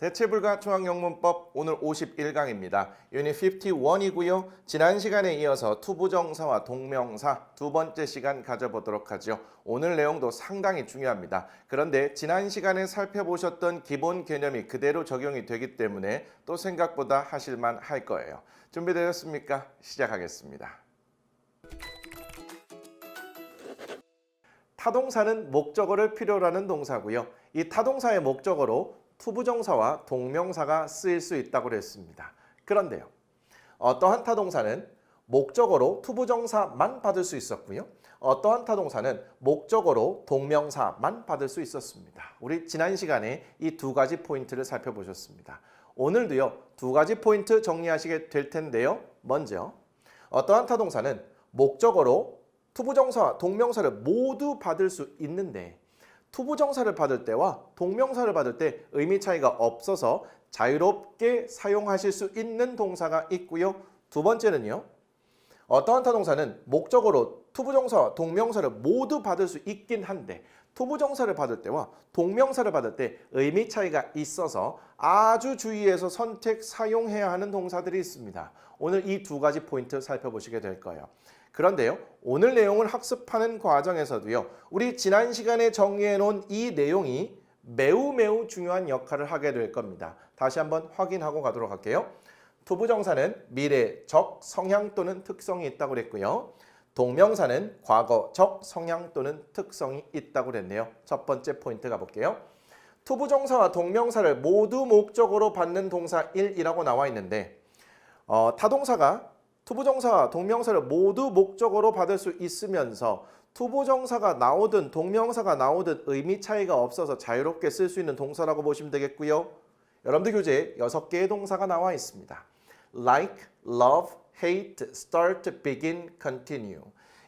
대체불가 중앙영문법 오늘 51강입니다. 유닛 51이고요. 지난 시간에 이어서 투부정사와 동명사 두 번째 시간 가져보도록 하죠. 오늘 내용도 상당히 중요합니다. 그런데 지난 시간에 살펴보셨던 기본 개념이 그대로 적용이 되기 때문에 또 생각보다 하실만 할 거예요. 준비되셨습니까? 시작하겠습니다. 타동사는 목적어를 필요로 하는 동사고요. 이 타동사의 목적어로 투부정사와 동명사가 쓰일 수 있다고 했습니다. 그런데요. 어떠한 타동사는 목적어로 투부정사만 받을 수 있었고요. 어떠한 타동사는 목적어로 동명사만 받을 수 있었습니다. 우리 지난 시간에 이 두 가지 포인트를 살펴보셨습니다. 오늘도요. 두 가지 포인트 정리하시게 될 텐데요. 먼저 어떠한 타동사는 목적어로 투부정사와 동명사를 모두 받을 수 있는데 투부정사를 받을 때와 동명사를 받을 때 의미 차이가 없어서 자유롭게 사용하실 수 있는 동사가 있고요. 두 번째는요. 어떠한 타동사는 목적어로 투부정사와 동명사를 모두 받을 수 있긴 한데 투부정사를 받을 때와 동명사를 받을 때 의미 차이가 있어서 아주 주의해서 선택 사용해야 하는 동사들이 있습니다. 오늘 이 두 가지 포인트 살펴보시게 될 거예요. 그런데요. 오늘 내용을 학습하는 과정에서도요. 우리 지난 시간에 정리해 놓은 이 내용이 매우 중요한 역할을 하게 될 겁니다. 다시 한번 확인하고 가도록 할게요. 투부정사는 미래적 성향 또는 특성이 있다고 그랬고요. 동명사는 과거적 성향 또는 특성이 있다고 그랬네요. 첫 번째 포인트 가볼게요. 투부정사와 동명사를 모두 목적으로 받는 동사 1이라고 나와 있는데 타동사가 투부정사와 동명사를 모두 목적어로 받을 수 있으면서 투부정사가 나오든 동명사가 나오든 의미 차이가 없어서 자유롭게 쓸 수 있는 동사라고 보시면 되겠고요. 여러분들 교재에 6개의 동사가 나와 있습니다. Like, love, hate, start, begin, continue.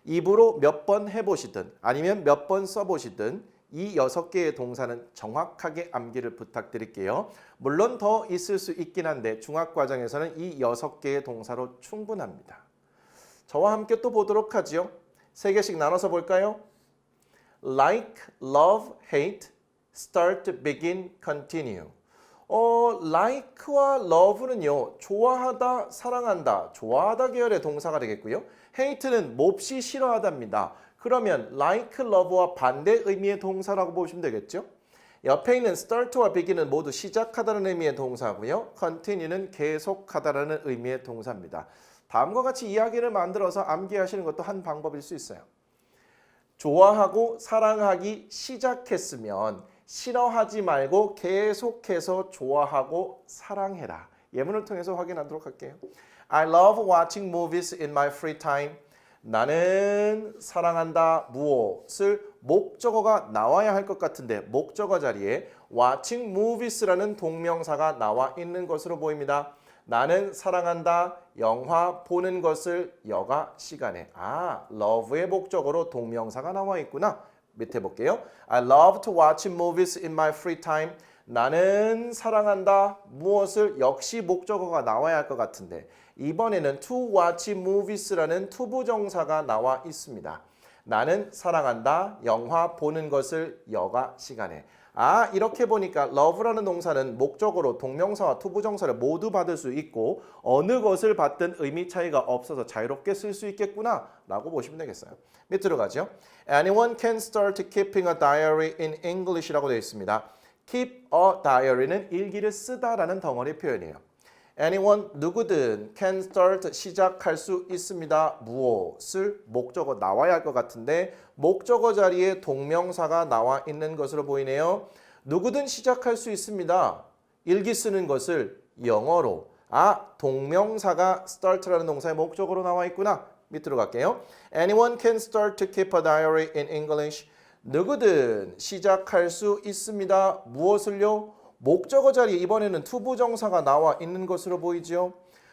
입으로 몇 번 해보시든 아니면 몇 번 써보시든 이 6개의 동사는 정확하게 암기를 부탁드릴게요. 물론 더 있을 수 있긴 한데 중학과정에서는 이 6개의 동사로 충분합니다. 저와 함께 또 보도록 하죠. 3개씩 나눠서 볼까요? Like, love, hate, start, begin, continue. like와 love는요. 좋아하다, 사랑한다, 좋아하다 계열의 동사가 되겠고요. hate는 몹시 싫어하답니다. 그러면 like, love와 반대 의미의 동사라고 보시면 되겠죠. 옆에 있는 start와 begin은 모두 시작하다는 의미의 동사고요. continue는 계속하다라는 의미의 동사입니다. 다음과 같이 이야기를 만들어서 암기하시는 것도 한 방법일 수 있어요. 좋아하고 사랑하기 시작했으면 싫어하지 말고 계속해서 좋아하고 사랑해라. 예문을 통해서 확인하도록 할게요. I love watching movies in my free time. 나는 사랑한다 무엇을 목적어가 나와야 할 것 같은데 목적어 자리에 watching movies라는 동명사가 나와 있는 것으로 보입니다. 나는 사랑한다 영화 보는 것을 여가 시간에 love의 목적어로 동명사가 나와 있구나. 밑에 볼게요. I love to watch movies in my free time. 나는 사랑한다 무엇을 역시 목적어가 나와야 할 것 같은데 이번에는 to watch movies라는 투부정사가 나와 있습니다. 나는 사랑한다 영화 보는 것을 여가 시간에. 이렇게 보니까 love라는 동사는 목적어로 동명사와 투부정사를 모두 받을 수 있고 어느 것을 받든 의미 차이가 없어서 자유롭게 쓸 수 있겠구나 라고 보시면 되겠어요. 밑으로 가죠. Anyone can start keeping a diary in English라고 되어 있습니다. Keep a diary는 일기를 쓰다라는 덩어리 표현이에요. Anyone, 누구든 can start, 시작할 수 있습니다. 무엇을? 목적어 나와야 할 것 같은데 목적어 자리에 동명사가 나와 있는 것으로 보이네요. 누구든 시작할 수 있습니다. 일기 쓰는 것을 영어로. 동명사가 start라는 동사의 목적어로 나와 있구나. 밑으로 갈게요. Anyone can start to keep a diary in English. 누구든 시작할 수 있습니다. 무엇을요? 목적어 자리에 이번에는 투부정사가 나와 있는 것으로 보이죠.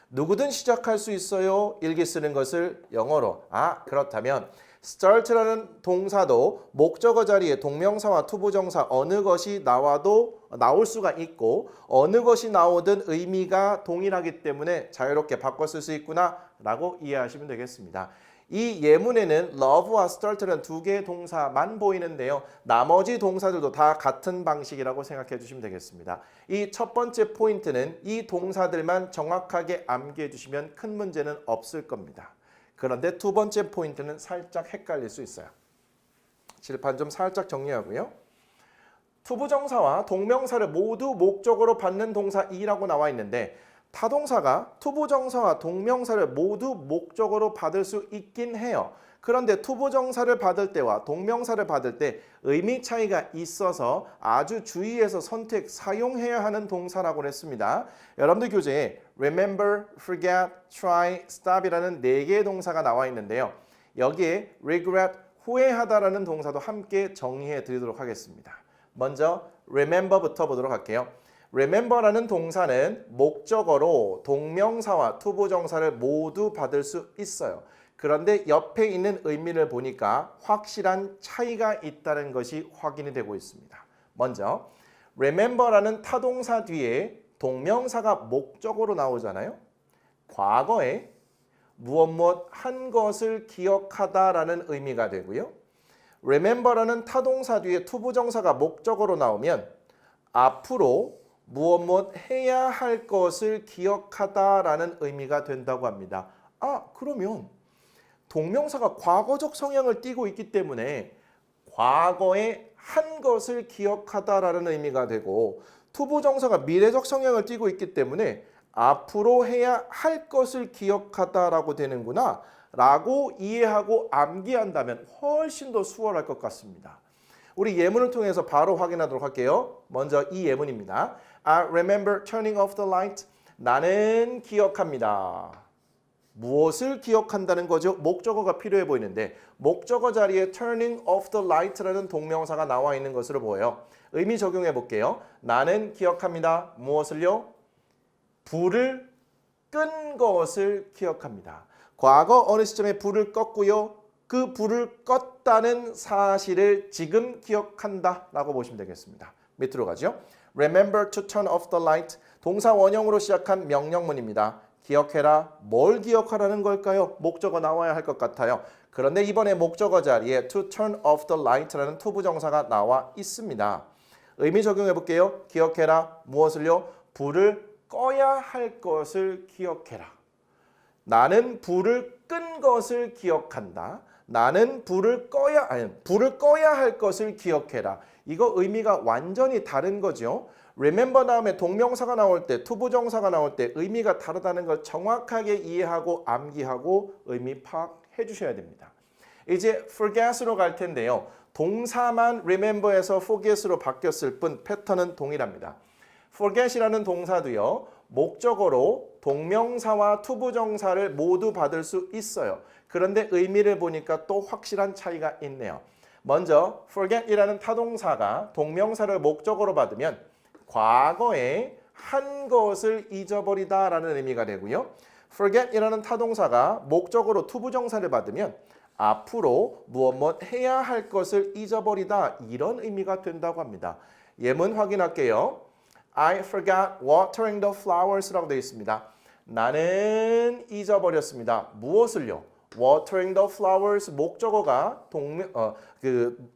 누구든 시작할 수 있어요. 일기 쓰는 것을 영어로. 그렇다면 start라는 동사도 목적어 자리에 동명사와 투부정사 어느 것이 나와도 나올 수가 있고 어느 것이 나오든 의미가 동일하기 때문에 자유롭게 바꿔 쓸 수 있구나 라고 이해하시면 되겠습니다. 이 예문에는 love와 start는 두 개의 동사만 보이는데요. 나머지 동사들도 다 같은 방식이라고 생각해 주시면 되겠습니다. 이 첫 번째 포인트는 이 동사들만 정확하게 암기해 주시면 큰 문제는 없을 겁니다. 그런데 두 번째 포인트는 살짝 헷갈릴 수 있어요. 칠판 좀 살짝 정리하고요. 투부정사와 동명사를 모두 목적으로 받는 동사 이라고 나와 있는데 타동사가 투부정사와 동명사를 모두 목적으로 받을 수 있긴 해요. 그런데 투부정사를 받을 때와 동명사를 받을 때 의미 차이가 있어서 아주 주의해서 선택, 사용해야 하는 동사라고 했습니다. 여러분들 교재에 remember, forget, try, stop이라는 4개의 동사가 나와 있는데요. 여기에 regret, 후회하다라는 동사도 함께 정의해 드리도록 하겠습니다. 먼저 remember부터 보도록 할게요. remember라는 동사는 목적어로 동명사와 투부정사를 모두 받을 수 있어요. 그런데 옆에 있는 의미를 보니까 확실한 차이가 있다는 것이 확인이 되고 있습니다. 먼저 remember라는 타동사 뒤에 동명사가 목적어로 나오잖아요. 과거에 무엇 한 것을 기억하다라는 의미가 되고요. remember라는 타동사 뒤에 투부정사가 목적어로 나오면 앞으로 무엇 해야 할 것을 기억하다라는 의미가 된다고 합니다. 그러면 동명사가 과거적 성향을 띠고 있기 때문에 과거에 한 것을 기억하다라는 의미가 되고 투부정사가 미래적 성향을 띠고 있기 때문에 앞으로 해야 할 것을 기억하다라고 되는구나 라고 이해하고 암기한다면 훨씬 더 수월할 것 같습니다. 우리 예문을 통해서 바로 확인하도록 할게요. 먼저 이 예문입니다. I remember turning off the light. 나는 기억합니다. 무엇을 기억한다는 거죠? 목적어가 필요해 보이는데 목적어 자리에 turning off the light라는 동명사가 나와 있는 것으로 보여요. 의미 적용해 볼게요. 나는 기억합니다. 무엇을요? 불을 끈 것을 기억합니다. 과거 어느 시점에 불을 껐고요. 그 불을 껐다는 사실을 지금 기억한다라고 보시면 되겠습니다. 밑으로 가죠. Remember to turn off the light. 동사 원형으로 시작한 명령문입니다. 기억해라. 뭘 기억하라는 걸까요? 목적어 나와야 할 것 같아요. 그런데 이번에 목적어 자리에 to turn off the light라는 투부정사가 나와 있습니다. 의미 적용해 볼게요. 기억해라. 무엇을요? 불을 꺼야 할 것을 기억해라. 나는 불을 끈 것을 기억한다. 나는 불을 꺼야 할 것을 기억해라. 이거 의미가 완전히 다른 거죠. remember 다음에 동명사가 나올 때, 투부정사가 나올 때 의미가 다르다는 걸 정확하게 이해하고 암기하고 의미 파악해 주셔야 됩니다. 이제 forget으로 갈 텐데요. 동사만 remember에서 forget으로 바뀌었을 뿐 패턴은 동일합니다. forget이라는 동사도요. 목적어로 동명사와 투부정사를 모두 받을 수 있어요. 그런데 의미를 보니까 또 확실한 차이가 있네요. 먼저 forget이라는 타동사가 동명사를 목적어로 받으면 과거에 한 것을 잊어버리다라는 의미가 되고요. forget이라는 타동사가 목적어로 투부정사를 받으면 앞으로 무엇 해야 할 것을 잊어버리다 이런 의미가 된다고 합니다. 예문 확인할게요. I forgot watering the flowers라고 되어 있습니다. 나는 잊어버렸습니다. 무엇을요? watering the flowers 목적어가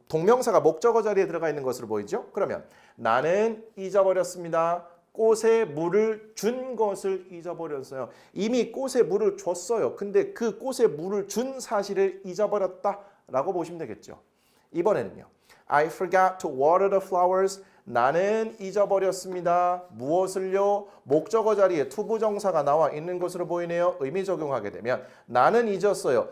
동명사가 목적어 자리에 들어가 있는 것으로 보이죠? 그러면 나는 잊어버렸습니다. 꽃에 물을 준 것을 잊어버렸어요. 이미 꽃에 물을 줬어요. 근데 그 꽃에 물을 준 사실을 잊어버렸다라고 보시면 되겠죠. 이번에는요. I forgot to water the flowers. 나는 잊어버렸습니다. 무엇을요? 목적어 자리에 투부정사가 나와 있는 것으로 보이네요. 의미 적용하게 되면 나는 잊었어요.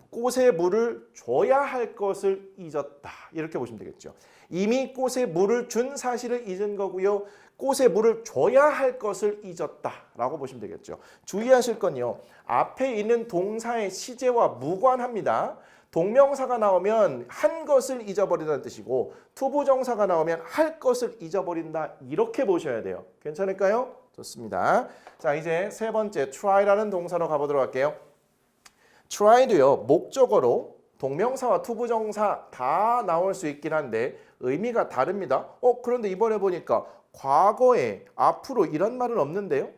꽃에 물을 줘야 할 것을 잊었다. 이렇게 보시면 되겠죠. 이미 꽃에 물을 준 사실을 잊은 거고요. 꽃에 물을 줘야 할 것을 잊었다라고 보시면 되겠죠. 주의하실 건요. 앞에 있는 동사의 시제와 무관합니다. 동명사가 나오면 한 것을 잊어버린다는 뜻이고 투부정사가 나오면 할 것을 잊어버린다 이렇게 보셔야 돼요. 괜찮을까요? 좋습니다. 자, 이제 세 번째 try라는 동사로 가보도록 할게요. try도요. 목적어로 동명사와 투부정사 다 나올 수 있긴 한데 의미가 다릅니다. 그런데 이번에 보니까 과거에 앞으로 이런 말은 없는데요.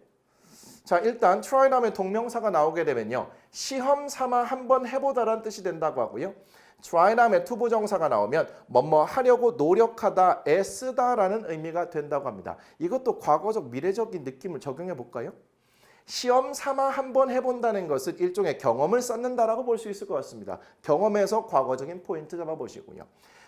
자, 일단 try 다음에 동명사가 나오게 되면요. 시험 삼아 한번 해보다라는 뜻이 된다고 하고요. try 다음에 투부정사가 나오면 뭐뭐 하려고 노력하다, 애쓰다라는 의미가 된다고 합니다. 이것도 과거적, 미래적인 느낌을 적용해 볼까요? 시험 삼아 한번 해본다는 것은 일종의 경험을 쌓는다라고 볼 수 있을 것 같습니다. 경험에서 과거적인 포인트 잡아보시고요.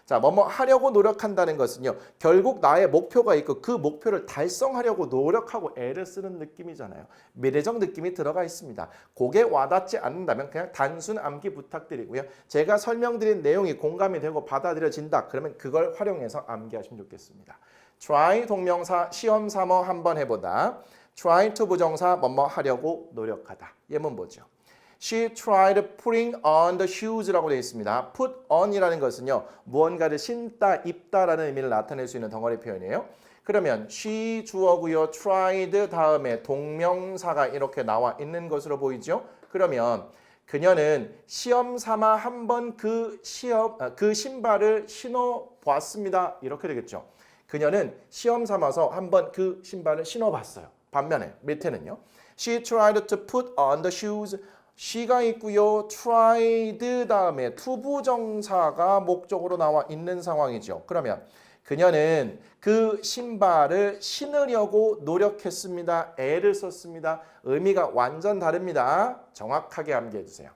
자, 뭐뭐 하려고 노력한다는 것은요. 결국 나의 목표가 있고 그 목표를 달성하려고 노력하고 애를 쓰는 느낌이잖아요. 미래적 느낌이 들어가 있습니다. 그게 와닿지 않는다면 그냥 단순 암기 부탁드리고요. 제가 설명드린 내용이 공감이 되고 받아들여진다. 그러면 그걸 활용해서 암기하시면 좋겠습니다. try 동명사 시험 삼아 한번 해보다. try to 부정사 뭐뭐 하려고 노력하다. 예문 보죠. She tried putting on the shoes라고 되어 있습니다. put on이라는 것은요. 무언가를 신다, 입다라는 의미를 나타낼 수 있는 덩어리 표현이에요. 그러면 she 주어고요. tried 다음에 동명사가 이렇게 나와 있는 것으로 보이죠. 그러면 그녀는 시험 삼아 한번 그 신발을 신어 보았습니다. 이렇게 되겠죠. 그녀는 시험 삼아서 한번 그 신발을 신어 봤어요. 반면에 밑에는요. She tried to put on the shoes. she가 있고요. tried 다음에 투부정사가 목적으로 나와 있는 상황이죠. 그러면 그녀는 그 신발을 신으려고 노력했습니다. 애를 썼습니다. 의미가 완전 다릅니다. 정확하게 암기해 주세요.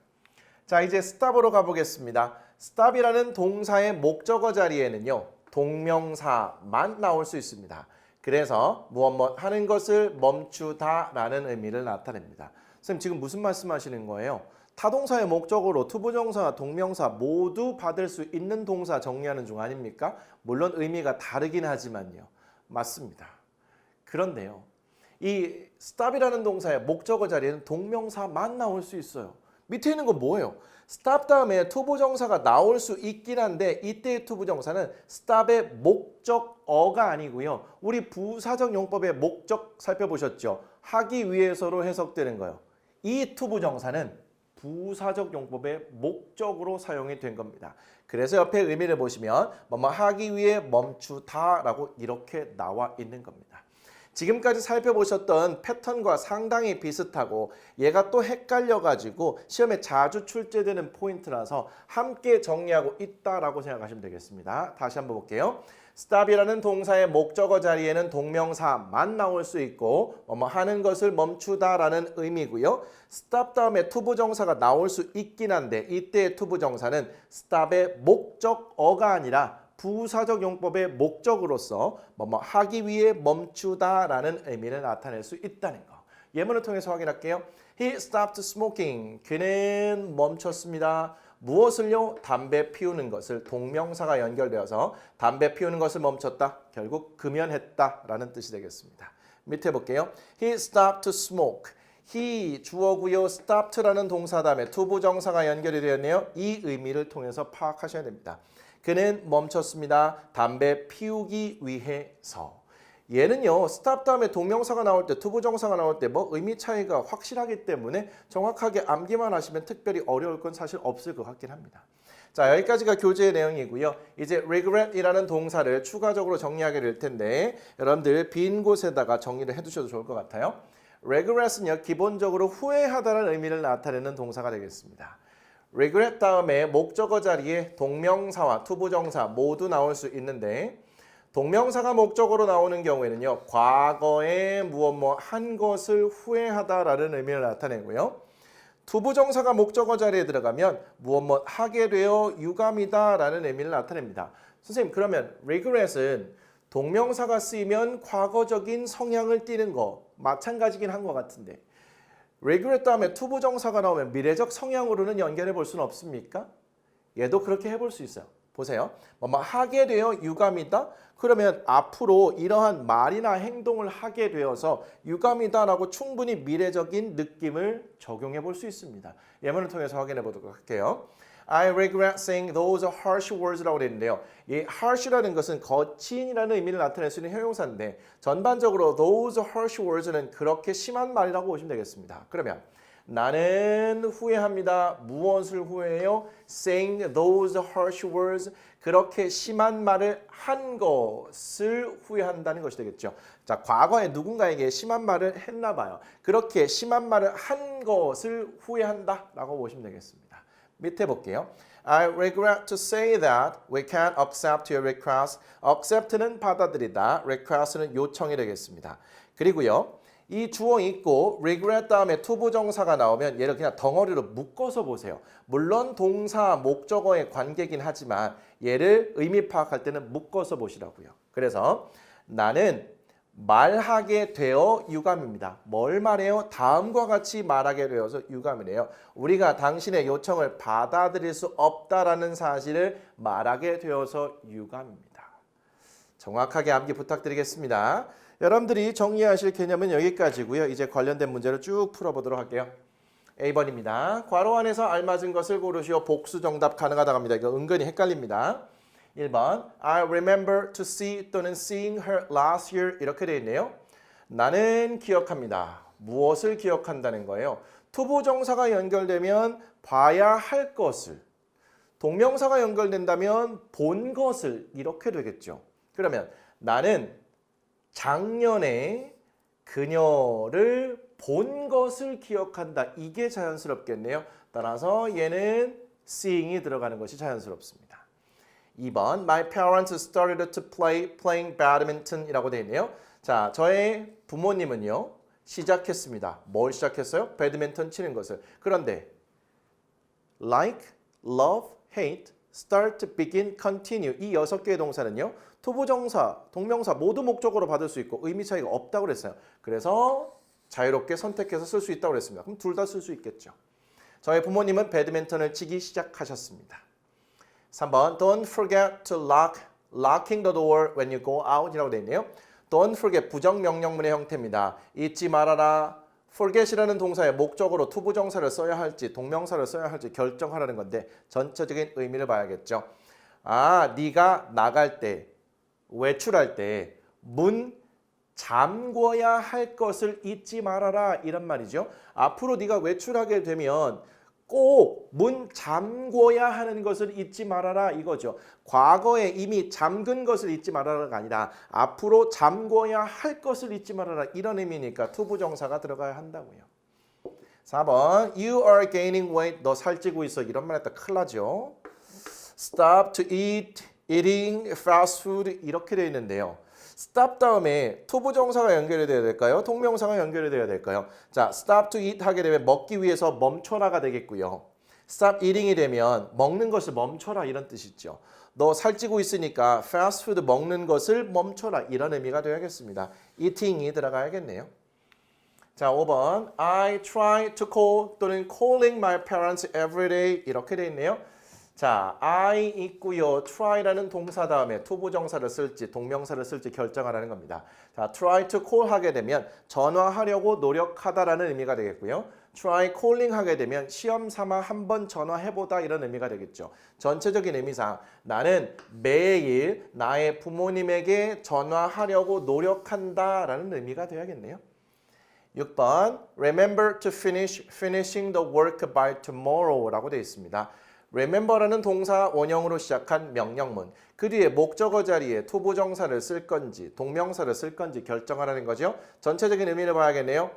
자, 이제 stop으로 가보겠습니다. stop이라는 동사의 목적어 자리에는요. 동명사만 나올 수 있습니다. 그래서 무엇 하는 것을 멈추다라는 의미를 나타냅니다. 선생님 지금 무슨 말씀하시는 거예요? 타동사의 목적으로 투부정사, 동명사 모두 받을 수 있는 동사 정리하는 중 아닙니까? 물론 의미가 다르긴 하지만요. 맞습니다. 그런데요. 이 stop이라는 동사의 목적어 자리에는 동명사만 나올 수 있어요. 밑에 있는 건 뭐예요? stop 다음에 투부정사가 나올 수 있긴 한데 이때의 투부정사는 stop의 목적어가 아니고요. 우리 부사적 용법의 목적 살펴보셨죠? 하기 위해서로 해석되는 거예요. 이 투부정사는 부사적 용법의 목적으로 사용이 된 겁니다. 그래서 옆에 의미를 보시면 뭐뭐 하기 위해 멈추다라고 이렇게 나와 있는 겁니다. 지금까지 살펴보셨던 패턴과 상당히 비슷하고 얘가 또 헷갈려가지고 시험에 자주 출제되는 포인트라서 함께 정리하고 있다라고 생각하시면 되겠습니다. 다시 한번 볼게요. stop이라는 동사의 목적어 자리에는 동명사만 나올 수 있고 뭐뭐 하는 것을 멈추다라는 의미고요. stop 다음에 투부정사가 나올 수 있긴 한데 이때의 투부정사는 stop의 목적어가 아니라 부사적 용법의 목적으로서 뭐뭐 하기 위해 멈추다라는 의미를 나타낼 수 있다는 거. 예문을 통해서 확인할게요. He stopped smoking. 그는 멈췄습니다. 무엇을요? 담배 피우는 것을. 동명사가 연결되어서 담배 피우는 것을 멈췄다. 결국 금연했다라는 뜻이 되겠습니다. 밑에 볼게요. He stopped to smoke. he 주어고요. stopped라는 동사 다음에 투부정사가 연결이 되었네요. 이 의미를 통해서 파악하셔야 됩니다. 그는 멈췄습니다. 담배 피우기 위해서. 얘는요. stop 다음에 동명사가 나올 때, 투부정사가 나올 때 뭐 의미 차이가 확실하기 때문에 정확하게 암기만 하시면 특별히 어려울 건 사실 없을 것 같긴 합니다. 자, 여기까지가 교재의 내용이고요. 이제 regret이라는 동사를 추가적으로 정리하게 될 텐데 여러분들 빈 곳에다가 정리를 해두셔도 좋을 것 같아요. regret은요. 기본적으로 후회하다는 의미를 나타내는 동사가 되겠습니다. regret 다음에 목적어 자리에 동명사와 투부정사 모두 나올 수 있는데 동명사가 목적어로 나오는 경우에는요. 과거에 무엇 한 것을 후회하다라는 의미를 나타내고요. 투부정사가 목적어 자리에 들어가면 무엇 하게 되어 유감이다라는 의미를 나타냅니다. 선생님 그러면 regret은 동명사가 쓰이면 과거적인 성향을 띠는 거 마찬가지긴 한 것 같은데 regret 다음에 투부정사가 나오면 미래적 성향으로는 연결해 볼 수는 없습니까? 얘도 그렇게 해볼 수 있어요. 보세요. 뭐 하게 되어 유감이다? 그러면 앞으로 이러한 말이나 행동을 하게 되어서 유감이다라고 충분히 미래적인 느낌을 적용해 볼 수 있습니다. 예문을 통해서 확인해 보도록 할게요. I regret saying those harsh words라고 되어 있는데요. 이 harsh라는 것은 거친이라는 의미를 나타낼 수 있는 형용사인데 전반적으로 those harsh words는 그렇게 심한 말이라고 보시면 되겠습니다. 그러면 나는 후회합니다. 무엇을 후회해요? Saying those harsh words. 그렇게 심한 말을 한 것을 후회한다는 것이 되겠죠. 자, 과거에 누군가에게 심한 말을 했나 봐요. 그렇게 심한 말을 한 것을 후회한다라고 보시면 되겠습니다. 밑에 볼게요. I regret to say that we can't accept your request. accept는 받아들이다, request는 요청이 되겠습니다. 그리고요. 이 주어 있고 regret 다음에 투부정사가 나오면 얘를 그냥 덩어리로 묶어서 보세요. 물론 동사, 목적어의 관계긴 하지만 얘를 의미 파악할 때는 묶어서 보시라고요. 그래서 나는 말하게 되어 유감입니다. 뭘 말해요? 다음과 같이 말하게 되어서 유감이래요. 우리가 당신의 요청을 받아들일 수 없다라는 사실을 말하게 되어서 유감입니다. 정확하게 암기 부탁드리겠습니다. 여러분들이 정리하실 개념은 여기까지고요. 이제 관련된 문제를 쭉 풀어보도록 할게요. A번입니다. 괄호 안에서 알맞은 것을 고르시오. 복수 정답 가능하다고 합니다. 이거 은근히 헷갈립니다. 1번 I remember to see 또는 seeing her last year 이렇게 되어 있네요. 나는 기억합니다. 무엇을 기억한다는 거예요? 투부정사가 연결되면 봐야 할 것을, 동명사가 연결된다면 본 것을 이렇게 되겠죠. 그러면 나는 작년에 그녀를 본 것을 기억한다. 이게 자연스럽겠네요. 따라서 얘는 seeing이 들어가는 것이 자연스럽습니다. 2번 My parents started to playing badminton 이라고 되어 있네요. 자, 저의 부모님은요. 시작했습니다. 뭘 시작했어요? 배드민턴 치는 것을. 그런데 like, love, hate, start, begin, continue 이 6개의 동사는요. 투부정사, 동명사 모두 목적으로 받을 수 있고 의미 차이가 없다고 그랬어요. 그래서 자유롭게 선택해서 쓸 수 있다고 그랬습니다. 그럼 둘 다 쓸 수 있겠죠. 저희 부모님은 배드민턴을 치기 시작하셨습니다. 3번 Don't forget to locking the door when you go out 이라고 되어 있네요. Don't forget 부정명령문의 형태입니다. 잊지 말아라. forget이라는 동사의 목적으로 투부정사를 써야 할지 동명사를 써야 할지 결정하라는 건데 전체적인 의미를 봐야겠죠. 아, 네가 나갈 때 외출할 때 문 잠궈야 할 것을 잊지 말아라 이런 말이죠. 앞으로 네가 외출하게 되면 꼭 문 잠궈야 하는 것을 잊지 말아라 이거죠. 과거에 이미 잠근 것을 잊지 말아라가 아니라 앞으로 잠궈야 할 것을 잊지 말아라 이런 의미니까 투부정사가 들어가야 한다고요. 4번 You are gaining weight. 너 살찌고 있어. 이런 말 했다 큰일 나죠. Stop to eating fast food 이렇게 되어 있는데요. stop 다음에 투부정사가 연결이 돼야 될까요? 동명사가 연결이 돼야 될까요? 자, stop to eat 하게 되면 먹기 위해서 멈춰라가 되겠고요. stop eating이 되면 먹는 것을 멈춰라 이런 뜻이죠. 너 살찌고 있으니까 fast food 먹는 것을 멈춰라 이런 의미가 되어야겠습니다. eating이 들어가야겠네요. 자, 5번 I try to call 또는 calling my parents every day 이렇게 되어 있네요. 자, I 있고요. try라는 동사 다음에 투부정사를 쓸지 동명사를 쓸지 결정하라는 겁니다. 자, try to call 하게 되면 전화하려고 노력하다라는 의미가 되겠고요. try calling 하게 되면 시험 삼아 한번 전화해보다 이런 의미가 되겠죠. 전체적인 의미상 나는 매일 나의 부모님에게 전화하려고 노력한다라는 의미가 되어야겠네요. 6번 Remember to finishing the work by tomorrow라고 되어 있습니다. remember라는 동사 원형으로 시작한 명령문. 그 뒤에 목적어 자리에 투부정사를 쓸 건지 동명사를 쓸 건지 결정하라는 거죠. 전체적인 의미를 봐야겠네요.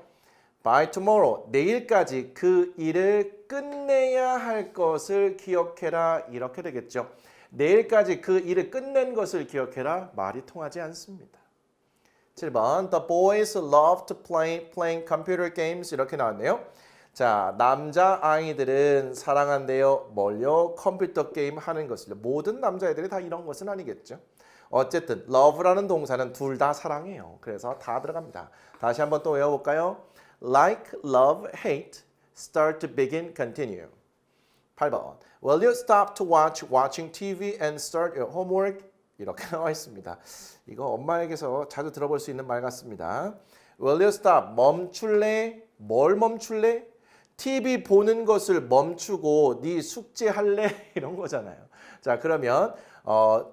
By tomorrow, 내일까지 그 일을 끝내야 할 것을 기억해라. 이렇게 되겠죠. 내일까지 그 일을 끝낸 것을 기억해라. 말이 통하지 않습니다. 7번 The boys love to playing computer games 이렇게 나왔네요. 자, 남자 아이들은 사랑한대요. 뭘요? 컴퓨터 게임 하는 것을요. 모든 남자애들이 다 이런 것은 아니겠죠. 어쨌든 love라는 동사는 둘 다 사랑해요. 그래서 다 들어갑니다. 다시 한번 또 외워볼까요? Like, love, hate, start, begin, continue. 8번 Will you stop to watching TV and start your homework? 이렇게 나와 있습니다. 이거 엄마에게서 자주 들어볼 수 있는 말 같습니다. Will you stop? 멈출래? 뭘 멈출래? TV 보는 것을 멈추고 네 숙제할래? 이런 거잖아요. 자, 그러면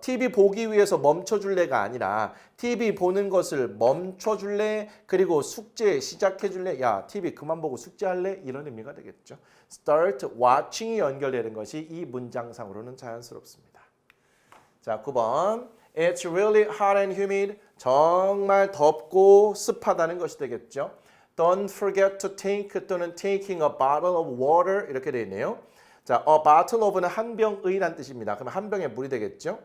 TV 보기 위해서 멈춰줄래가 아니라 TV 보는 것을 멈춰줄래? 그리고 숙제 시작해줄래? 야, TV 그만 보고 숙제할래? 이런 의미가 되겠죠. Start watching이 연결되는 것이 이 문장상으로는 자연스럽습니다. 자, 9번. It's really hot and humid. 정말 덥고 습하다는 것이 되겠죠. Don't forget to take 또는 taking a bottle of water 이렇게 되어 있네요. 자, a bottle of는 한 병의란 뜻입니다. 그럼 한 병에 물이 되겠죠.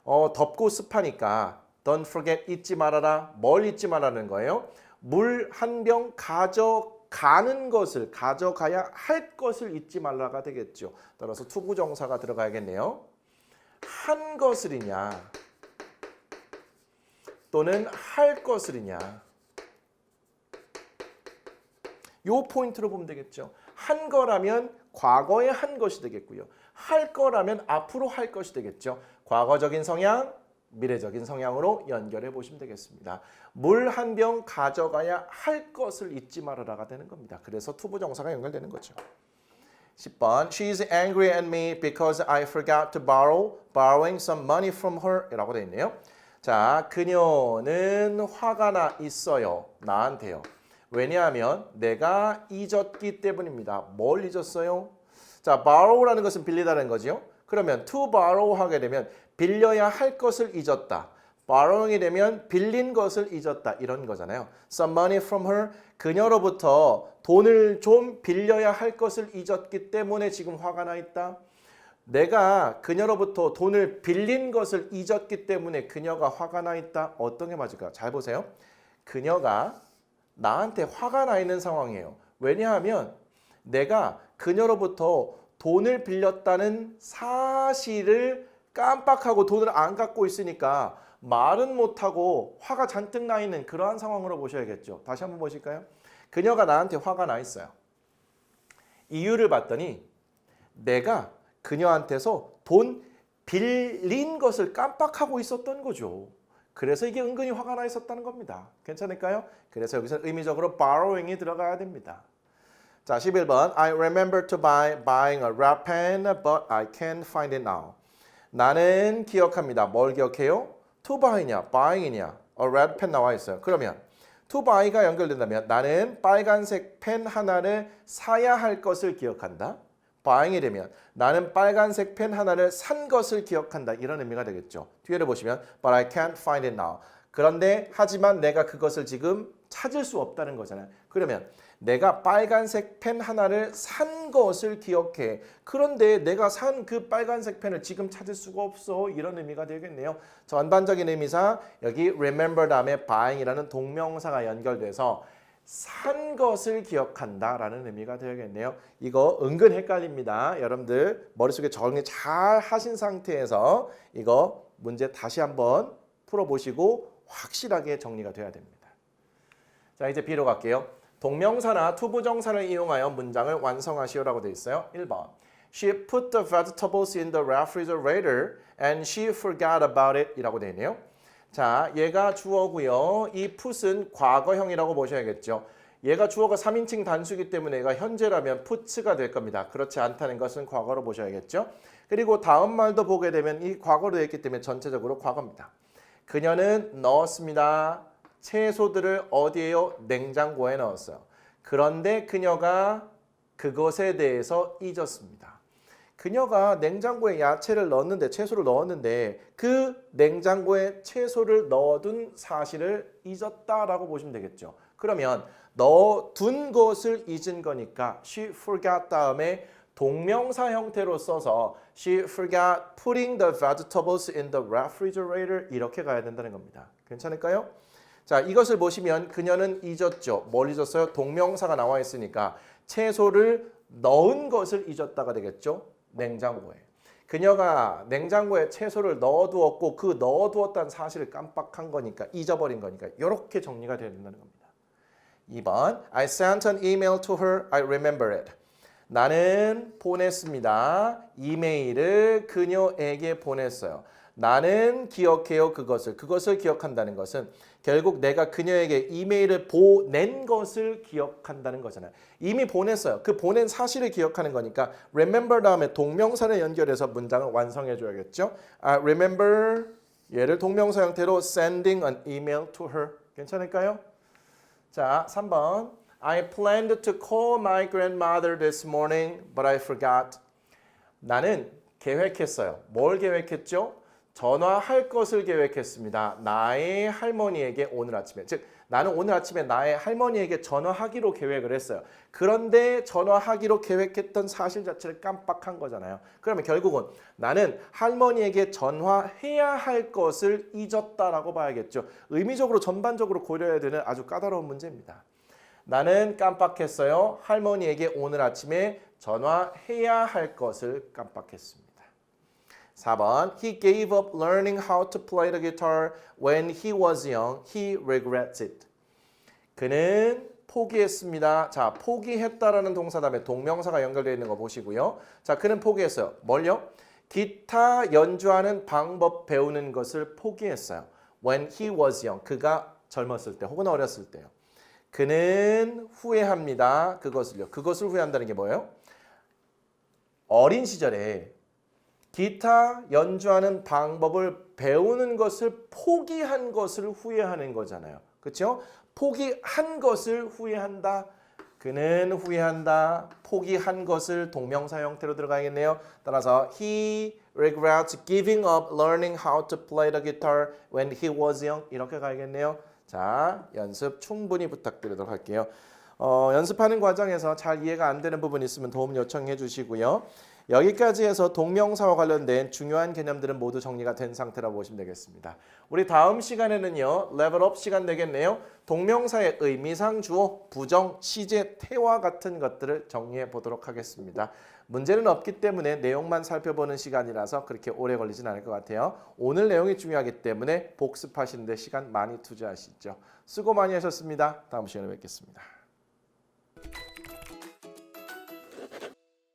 덥고 습하니까 don't forget 잊지 말아라. 뭘 잊지 말라는 거예요? 물 한 병 가져가는 것을 가져가야 할 것을 잊지 말라가 되겠죠. 따라서 투부정사가 들어가야겠네요. 한 것을이냐 또는 할 것을이냐 요 포인트로 보면 되겠죠. 한 거라면 과거에 한 것이 되겠고요. 할 거라면 앞으로 할 것이 되겠죠. 과거적인 성향, 미래적인 성향으로 연결해 보시면 되겠습니다. 물 한 병 가져가야 할 것을 잊지 말아라가 되는 겁니다. 그래서 투부정사가 연결되는 거죠. 10번 She's angry at me because I forgot to borrowing some money from her 이라고 되어 있네요. 자, 그녀는 화가 나 있어요. 나한테요. 왜냐하면 내가 잊었기 때문입니다. 뭘 잊었어요? 자, borrow라는 것은 빌리다는 거죠. 그러면 to borrow 하게 되면 빌려야 할 것을 잊었다. borrowing이 되면 빌린 것을 잊었다. 이런 거잖아요. Some money from her. 그녀로부터 돈을 좀 빌려야 할 것을 잊었기 때문에 지금 화가 나 있다. 내가 그녀로부터 돈을 빌린 것을 잊었기 때문에 그녀가 화가 나 있다. 어떤 게 맞을까? 잘 보세요. 그녀가 나한테 화가 나 있는 상황이에요. 왜냐하면 내가 그녀로부터 돈을 빌렸다는 사실을 깜빡하고 돈을 안 갖고 있으니까 말은 못하고 화가 잔뜩 나 있는 그러한 상황으로 보셔야겠죠. 다시 한번 보실까요? 그녀가 나한테 화가 나 있어요. 이유를 봤더니 내가 그녀한테서 돈 빌린 것을 깜빡하고 있었던 거죠. 그래서 이게 은근히 화가 나 있었다는 겁니다. 괜찮을까요? 그래서 여기서 의미적으로 borrowing이 들어가야 됩니다. 자, 11번 I remember to buying a red pen but I can't find it now. 나는 기억합니다. 뭘 기억해요? to buy냐, buying이냐. a red pen 나와 있어요. 그러면 to buy가 연결된다면 나는 빨간색 펜 하나를 사야 할 것을 기억한다. buying이 되면 나는 빨간색 펜 하나를 산 것을 기억한다. 이런 의미가 되겠죠. 뒤에를 보시면 But I can't find it now. 그런데 하지만 내가 그것을 지금 찾을 수 없다는 거잖아요. 그러면 내가 빨간색 펜 하나를 산 것을 기억해. 그런데 내가 산 그 빨간색 펜을 지금 찾을 수가 없어. 이런 의미가 되겠네요. 전반적인 의미상 여기 remember 다음에 buying이라는 동명사가 연결돼서 산 것을 기억한다라는 의미가 되겠네요. 이거 은근 헷갈립니다. 여러분들 머릿속에 정리 잘 하신 상태에서 이거 문제 다시 한번 풀어보시고 확실하게 정리가 돼야 됩니다. 자, 이제 B로 갈게요. 동명사나 투부정사를 이용하여 문장을 완성하시오라고 되어 있어요. 1번 She put the vegetables in the refrigerator and she forgot about it 이라고 되어 있네요. 자, 얘가 주어고요. 이 put은 과거형이라고 보셔야겠죠. 얘가 주어가 3인칭 단수이기 때문에 얘가 현재라면 put가 될 겁니다. 그렇지 않다는 것은 과거로 보셔야겠죠. 그리고 다음 말도 보게 되면 이 과거로 되어 있기 때문에 전체적으로 과거입니다. 그녀는 넣었습니다. 채소들을 어디에요? 냉장고에 넣었어요. 그런데 그녀가 그것에 대해서 잊었습니다. 그녀가 냉장고에 야채를 넣었는데 채소를 넣었는데 그 냉장고에 채소를 넣어둔 사실을 잊었다라고 보시면 되겠죠. 그러면 넣어둔 것을 잊은 거니까 she forgot 다음에 동명사 형태로 써서 she forgot putting the vegetables in the refrigerator 이렇게 가야 된다는 겁니다. 괜찮을까요? 자, 이것을 보시면 그녀는 잊었죠. 뭘 잊었어요? 동명사가 나와 있으니까 채소를 넣은 것을 잊었다가 되겠죠. 냉장고에. 그녀가 냉장고에 채소를 넣어두었고 그 넣어두었다는 사실을 깜빡한 거니까 잊어버린 거니까 이렇게 정리가 되어야 된다는 겁니다. 2번 I sent an email to her. I remember it. 나는 보냈습니다. 이메일을 그녀에게 보냈어요. 나는 기억해요 그것을 기억한다는 것은 결국 내가 그녀에게 이메일을 보낸 것을 기억한다는 거잖아요. 이미 보냈어요. 그 보낸 사실을 기억하는 거니까 remember 다음에 동명사를 연결해서 문장을 완성해 줘야겠죠. remember 얘를 동명사 형태로 sending an email to her. 괜찮을까요? 자, 3번. I planned to call my grandmother this morning, but I forgot. 나는 계획했어요. 뭘 계획했죠? 전화할 것을 계획했습니다. 나의 할머니에게 오늘 아침에. 즉, 나는 오늘 아침에 나의 할머니에게 전화하기로 계획을 했어요. 그런데 전화하기로 계획했던 사실 자체를 깜빡한 거잖아요. 그러면 결국은 나는 할머니에게 전화해야 할 것을 잊었다라고 봐야겠죠. 의미적으로 전반적으로 고려해야 되는 아주 까다로운 문제입니다. 나는 깜빡했어요. 할머니에게 오늘 아침에 전화해야 할 것을 깜빡했습니다. 4번. He gave up learning how to play the guitar when he was young. He regrets it. 그는 포기했습니다. 자, 포기했다라는 동사 다음에 동명사가 연결되어 있는 거 보시고요. 자, 그는 포기했어요. 뭘요? 기타 연주하는 방법 배우는 것을 포기했어요. When he was young. 그가 젊었을 때 혹은 어렸을 때요. 그는 후회합니다. 그것을요. 그것을 후회한다는 게 뭐예요? 어린 시절에 기타 연주하는 방법을 배우는 것을 포기한 것을 후회하는 거잖아요. 그렇죠? 포기한 것을 후회한다. 그는 후회한다. 포기한 것을 동명사 형태로 들어가겠네요. 따라서 he regrets giving up learning how to play the guitar when he was young. 이렇게 가야겠네요. 자, 연습 충분히 부탁드리도록 할게요. 연습하는 과정에서 잘 이해가 안 되는 부분 있으면 도움 요청해 주시고요. 여기까지 해서 동명사와 관련된 중요한 개념들은 모두 정리가 된 상태라고 보시면 되겠습니다. 우리 다음 시간에는요. 레벨업 시간 되겠네요. 동명사의 의미상 주어, 부정, 시제, 태와 같은 것들을 정리해 보도록 하겠습니다. 문제는 없기 때문에 내용만 살펴보는 시간이라서 그렇게 오래 걸리진 않을 것 같아요. 오늘 내용이 중요하기 때문에 복습하시는 데 시간 많이 투자하시죠. 수고 많이 하셨습니다. 다음 시간에 뵙겠습니다.